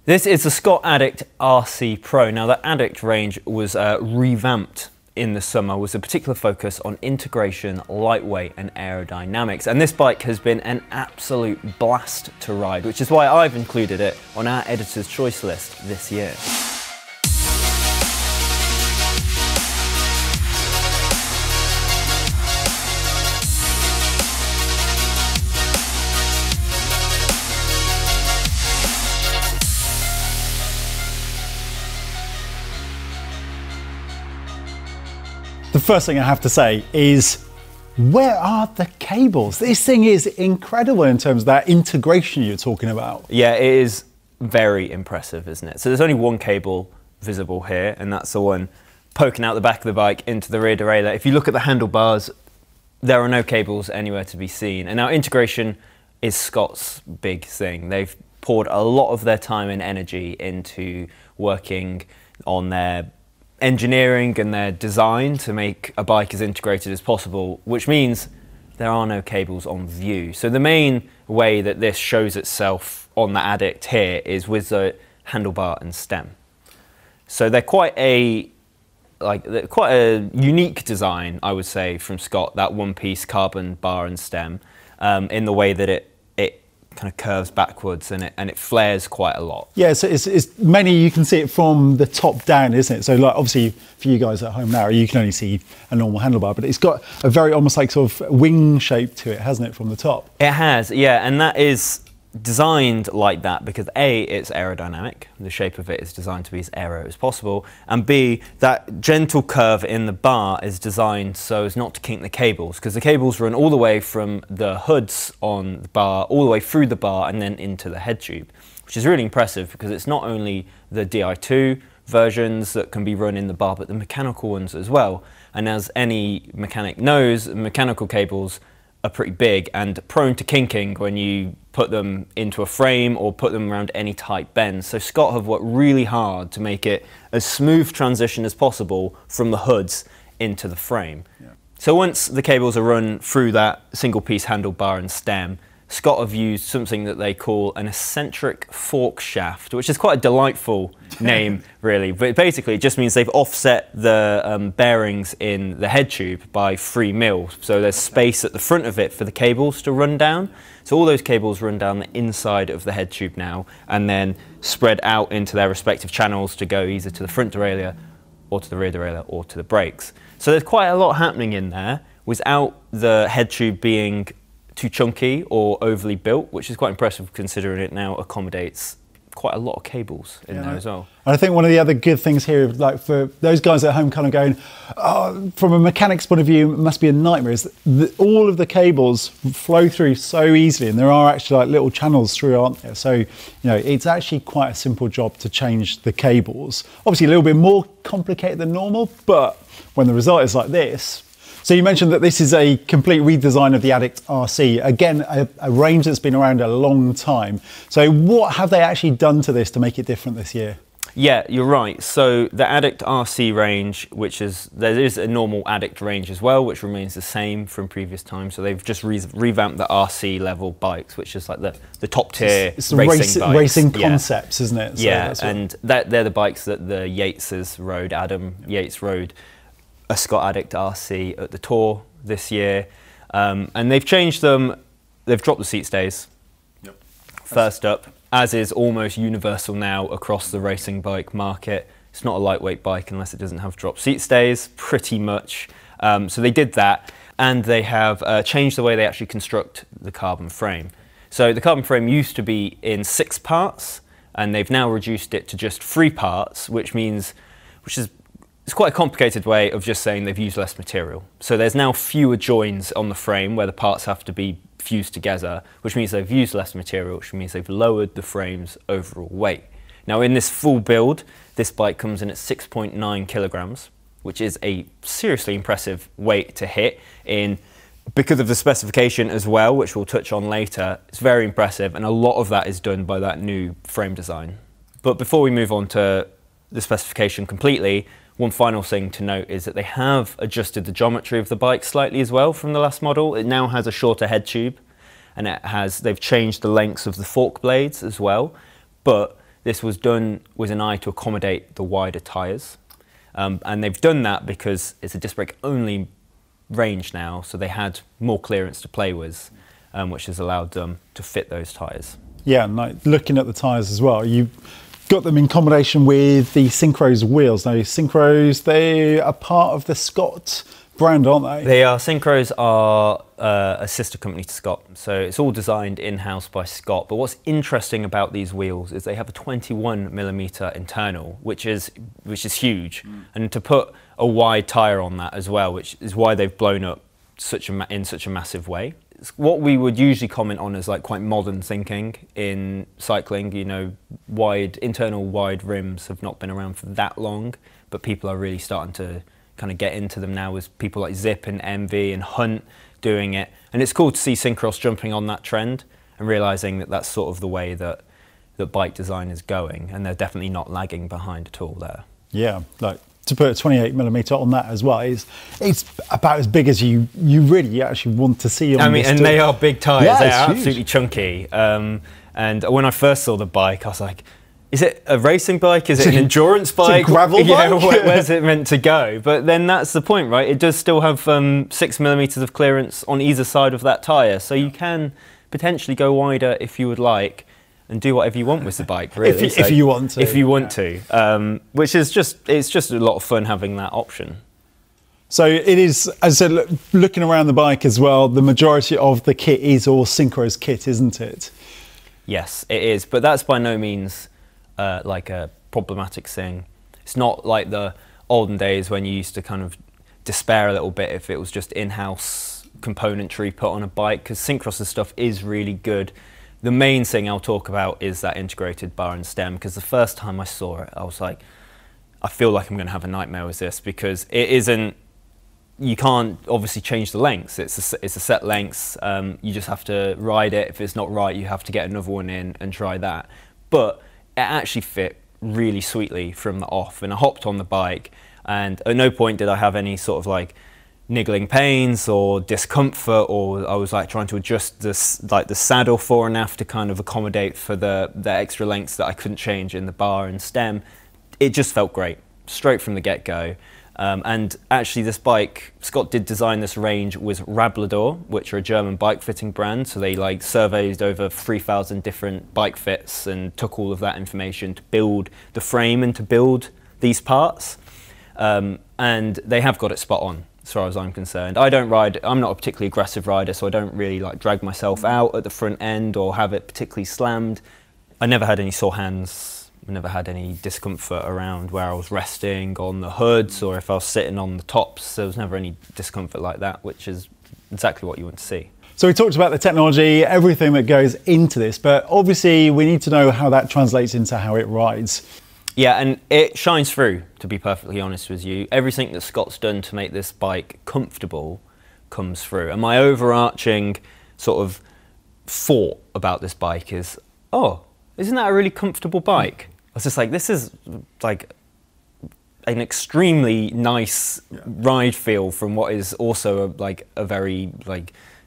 This is the Scott Addict RC Pro. Now the Addict range was revamped in the summer with a particular focus on integration, lightweight and aerodynamics. And this bike has been an absolute blast to ride, which is why I've included it on our editor's choice list this year. The first thing I have to say is, where are the cables? This thing is incredible in terms of that integration you're talking about. Yeah, it is very impressive, isn't it? So there's only one cable visible here, and that's the one poking out the back of the bike into the rear derailleur. If you look at the handlebars, there are no cables anywhere to be seen. And now integration is Scott's big thing. They've poured a lot of their time and energy into working on their engineering and their design to make a bike as integrated as possible, which means there are no cables on view. So the main way that this shows itself on the Addict here is with the handlebar and stem. So they're quite a unique design, I would say, from Scott, that one-piece carbon bar and stem, in the way that it kind of curves backwards and it flares quite a lot. Yeah, so it's mainly, you can see it from the top down, isn't it? So like obviously for you guys at home now, you can only see a normal handlebar, but it's got a very almost like sort of wing shape to it, hasn't it, from the top? It has, yeah, and that is designed like that because A, it's aerodynamic, the shape of it is designed to be as aero as possible, and B, that gentle curve in the bar is designed so as not to kink the cables, because the cables run all the way from the hoods on the bar, all the way through the bar and then into the head tube, which is really impressive because it's not only the Di2 versions that can be run in the bar, but the mechanical ones as well. And as any mechanic knows, mechanical cables are pretty big and prone to kinking when you put them into a frame or put them around any tight bends. So Scott have worked really hard to make it as smooth transition as possible from the hoods into the frame. Yeah. So once the cables are run through that single piece handlebar and stem, Scott have used something that they call an eccentric fork shaft, which is quite a delightful name, really. But basically, it just means they've offset the bearings in the head tube by 3 mil. So there's space at the front of it for the cables to run down. So all those cables run down the inside of the head tube now, and then spread out into their respective channels to go either to the front derailleur, or to the rear derailleur, or to the brakes. So there's quite a lot happening in there without the head tube being too chunky or overly built, which is quite impressive considering it now accommodates quite a lot of cables in there as well. And I think one of the other good things here, like for those guys at home kind of going, oh, from a mechanic's point of view, it must be a nightmare, is that all of the cables flow through so easily, and there are actually like little channels through, aren't there? So, you know, it's actually quite a simple job to change the cables. Obviously a little bit more complicated than normal, but when the result is like this. So you mentioned that this is a complete redesign of the Addict RC. Again, a range that's been around a long time. So what have they actually done to this to make it different this year? Yeah, you're right. So the Addict RC range, there is a normal Addict range as well, which remains the same from previous times. So they've just revamped the RC level bikes, which is like the top tier racing concepts, isn't it? So yeah, and they're the bikes that the Yateses rode. Adam Yates rode a Scott Addict RC at the Tour this year, and they've changed them. They've dropped the seat stays. Yep. First up, as is almost universal now across the racing bike market. It's not a lightweight bike unless it doesn't have drop seat stays, pretty much. So they did that, and they have changed the way they actually construct the carbon frame. So the carbon frame used to be in 6 parts, and they've now reduced it to just 3 parts, which is it's quite a complicated way of just saying they've used less material. So there's now fewer joins on the frame where the parts have to be fused together, which means they've used less material, which means they've lowered the frame's overall weight. Now in this full build, this bike comes in at 6.9 kilograms, which is a seriously impressive weight to hit because of the specification as well, which we'll touch on later. It's very impressive, and a lot of that is done by that new frame design. But before we move on to the specification completely, one final thing to note is that they have adjusted the geometry of the bike slightly as well from the last model. It now has a shorter head tube, and they've changed the lengths of the fork blades as well. But this was done with an eye to accommodate the wider tyres. And they've done that because it's a disc brake only range now, so they had more clearance to play with, which has allowed them to fit those tyres. Yeah, and like looking at the tyres as well, you got them in combination with the Synchros wheels. Now, Synchros, they are part of the Scott brand, aren't they? They are. Synchros are a sister company to Scott, so it's all designed in-house by Scott. But what's interesting about these wheels is they have a 21mm internal, which is huge, and to put a wide tyre on that as well, which is why they've blown up in such a massive way. It's what we would usually comment on as like quite modern thinking in cycling. You know, internal wide rims have not been around for that long, but people are really starting to kind of get into them now, with people like Zip and MV and Hunt doing it. And it's cool to see Syncross jumping on that trend and realising that that's sort of the way that bike design is going, and they're definitely not lagging behind at all there. Yeah, like to put a 28mm on that as well, it's about as big as you really actually want to see on I mean, and they are big tyres, yeah, they're huge. absolutely chunky. And when I first saw the bike, I was like, is it a racing bike? Is it an endurance bike? It's a gravel yeah, bike? Where's it meant to go? But then that's the point, right? It does still have 6mm of clearance on either side of that tyre, so you can potentially go wider if you would like, and do whatever you want with the bike, really. if you want to. If you want to, which is it's just a lot of fun having that option. So it is, as I said, looking around the bike as well, the majority of the kit is all Synchros kit, isn't it? Yes, it is, but that's by no means like a problematic thing. It's not like the olden days when you used to kind of despair a little bit if it was just in-house componentry put on a bike, because Syncross's stuff is really good. The main thing I'll talk about is that integrated bar and stem, because the first time I saw it, I was like, I feel like I'm going to have a nightmare with this, because it isn't, you can't obviously change the lengths. It's a set lengths. You just have to ride it. If it's not right, you have to get another one in and try that. But it actually fit really sweetly from the off, and I hopped on the bike, and at no point did I have any sort of like niggling pains or discomfort, or I was like trying to adjust this, like the saddle fore and aft to kind of accommodate for the extra lengths that I couldn't change in the bar and stem. It just felt great straight from the get-go. And actually this bike, Scott did design this range with Rablador, which are a German bike fitting brand. So they like surveyed over 3,000 different bike fits and took all of that information to build the frame and to build these parts. And they have got it spot on, as far as I'm concerned. I don't ride, I'm not a particularly aggressive rider, so I don't really like drag myself out at the front end or have it particularly slammed. I never had any sore hands. I never had any discomfort around where I was resting on the hoods or if I was sitting on the tops. There was never any discomfort like that, which is exactly what you want to see. So we talked about the technology, everything that goes into this, but obviously we need to know how that translates into how it rides. Yeah, and it shines through, to be perfectly honest with you. Everything that Scott's done to make this bike comfortable comes through. And my overarching sort of thought about this bike is, oh, isn't that a really comfortable bike? I was just like, this is like an extremely nice ride feel from what is also a very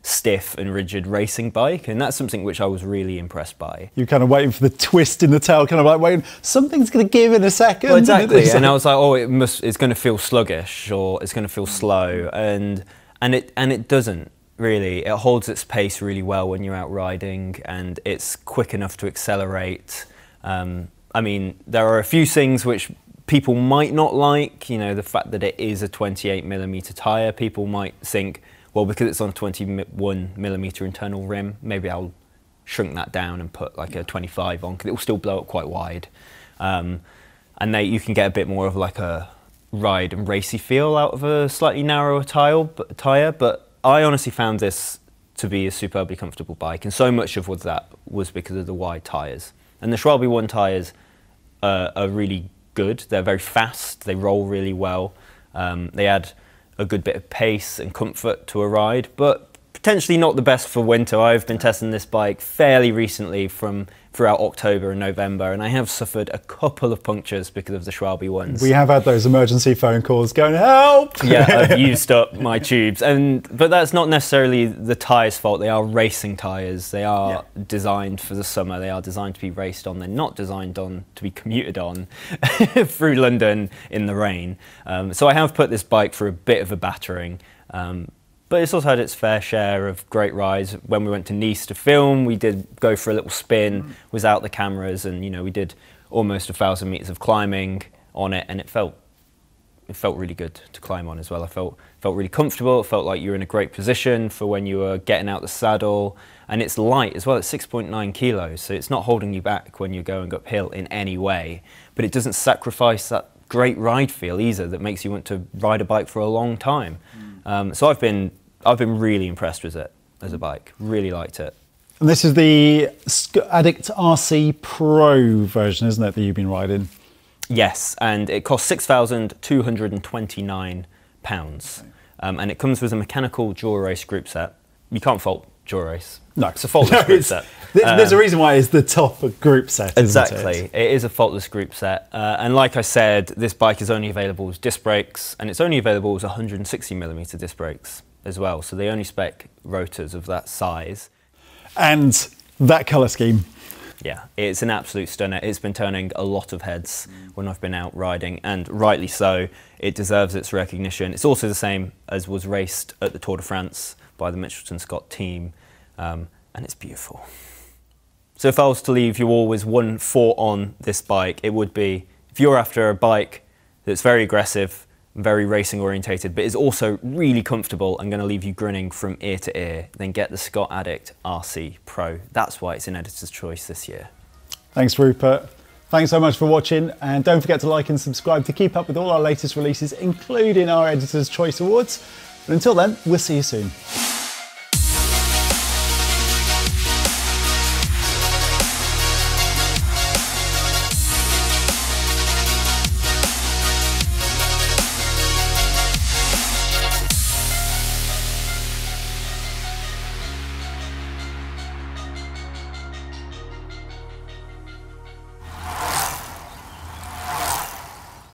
stiff and rigid racing bike, and that's something which I was really impressed by. You're kind of waiting for the twist in the tail, kind of like waiting, something's going to give in a second. Well, exactly, and I was like, oh, it's going to feel sluggish or it's going to feel slow, and it doesn't really. It holds its pace really well when you're out riding, and it's quick enough to accelerate. I mean, there are a few things which people might not like, you know, the fact that it is a 28mm tyre. People might think, well, because it's on a 21mm internal rim, maybe I'll shrink that down and put like a 25 on, because it will still blow up quite wide. And you can get a bit more of like a ride and racy feel out of a slightly narrower tyre, but I honestly found this to be a superbly comfortable bike, and so much of that was because of the wide tyres. And the Schwalbe 1 tyres are really good. They're very fast, they roll really well. They add a good bit of pace and comfort to a ride, but potentially not the best for winter. I've been testing this bike fairly recently throughout October and November, and I have suffered a couple of punctures because of the Schwalbe ones. We have had those emergency phone calls going, help! Yeah, I've used up my tubes, but that's not necessarily the tyres' fault. They are racing tyres. They are designed for the summer. They are designed to be raced on. They're not designed to be commuted on through London in the rain. So I have put this bike through a bit of a battering. But it's also had its fair share of great rides. When we went to Nice to film, we did go for a little spin without the cameras, and we did almost 1,000 meters of climbing on it, and it felt really good to climb on as well. I felt really comfortable. It felt like you were in a great position for when you were getting out the saddle, and it's light as well. It's 6.9 kilos, so it's not holding you back when you're going uphill in any way. But it doesn't sacrifice that great ride feel either that makes you want to ride a bike for a long time. So I've been really impressed with it as a bike. Really liked it. And this is the Scott Addict RC Pro version, isn't it, that you've been riding? Yes, and it costs £6,229. And it comes with a mechanical dual race group set. You can't fault dual race. No. It's a faultless group set. There's a reason why it's the top group set, exactly. isn't it? It is a faultless group set. And like I said, this bike is only available as disc brakes, and it's only available as 160mm disc brakes as well. So they only spec rotors of that size. And that colour scheme. Yeah, it's an absolute stunner. It's been turning a lot of heads when I've been out riding, and rightly so. It deserves its recognition. It's also the same as was raced at the Tour de France by the Mitchelton Scott team, and it's beautiful. So if I was to leave you all with one thought on this bike, it would be, if you're after a bike that's very aggressive, very racing orientated, but is also really comfortable and going to leave you grinning from ear to ear, then get the Scott Addict RC Pro. That's why it's an editor's choice this year. Thanks, Rupert. Thanks so much for watching, and don't forget to like and subscribe to keep up with all our latest releases, including our Editor's Choice Awards. But until then, we'll see you soon.